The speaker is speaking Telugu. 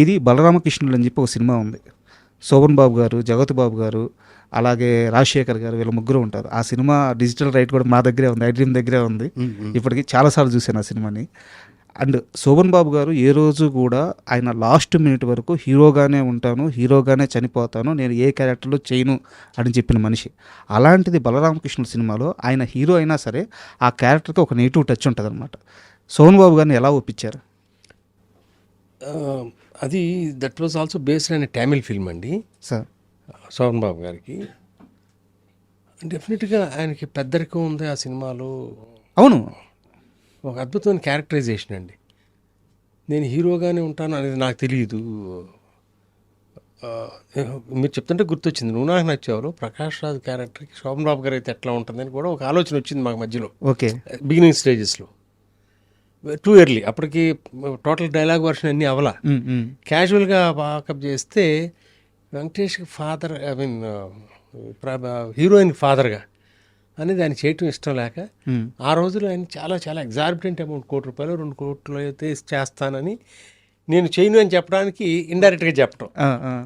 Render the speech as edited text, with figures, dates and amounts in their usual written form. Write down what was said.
ఇది 'బలరామకృష్ణులు' అని చెప్పి ఒక సినిమా ఉంది. శోభన్ బాబు గారు, జగపతి బాబు గారు, అలాగే రాజశేఖర్ గారు వీళ్ళ ముగ్గురు ఉంటారు. ఆ సినిమా డిజిటల్ రైట్ కూడా మా దగ్గరే ఉంది. ఐ డ్రీమ్ దగ్గరే ఉంది. ఇప్పటికి చాలాసార్లు చూశాను ఆ సినిమాని. అండ్ శోభన్ బాబు గారు ఏ రోజు కూడా ఆయన లాస్ట్ మినిట్ వరకు హీరోగానే ఉంటాను, హీరోగానే చనిపోతాను, నేను ఏ క్యారెక్టర్లో చేయను అని చెప్పిన మనిషి. అలాంటిది 'బలరామకృష్ణుల' సినిమాలో ఆయన హీరో అయినా సరే ఆ క్యారెక్టర్కి ఒక నెగిటివ్ టచ్ ఉంటుంది అనమాట. శోభన్ బాబు గారిని ఎలా ఒప్పించారు? అది దట్ వాజ్ ఆల్సో బేస్డ్ అనే తమిళ్ ఫిల్మ్ అండి. సార్ శోభన్ బాబు గారికి డెఫినెట్గా ఆయనకి పెద్దరికం ఉంది ఆ సినిమాలో. అవును, ఒక అద్భుతమైన క్యారెక్టరైజేషన్ అండి. నేను హీరోగానే ఉంటాను అనేది నాకు తెలియదు. మీరు చెప్తుంటే గుర్తొచ్చింది, నువ్వు నాకు నచ్చేవారు ప్రకాష్ రాజ్ క్యారెక్టర్కి శోభన్ బాబు గారు అయితే ఎట్లా ఉంటుందని కూడా ఒక ఆలోచన వచ్చింది మాకు మధ్యలో. ఓకే, బిగినింగ్ స్టేజెస్లో టూ ఎర్లీ, అప్పటికి టోటల్ డైలాగ్ వర్షన్ అన్నీ అవలా. క్యాజువల్గా వాకప్ చేస్తే వెంకటేష్కి ఫాదర్, ఐ మీన్ హీరోయిన్ ఫాదర్గా అనేది ఆయన చేయటం ఇష్టం లేక ఆ రోజుల్లో ఆయన చాలా చాలా ఎగ్జార్బిటెంట్ అమౌంట్, ₹1 కోటి 2 కోట్లు అయితే చేస్తానని నేను చేయను అని చెప్పడానికి ఇండైరెక్ట్గా చెప్పడం.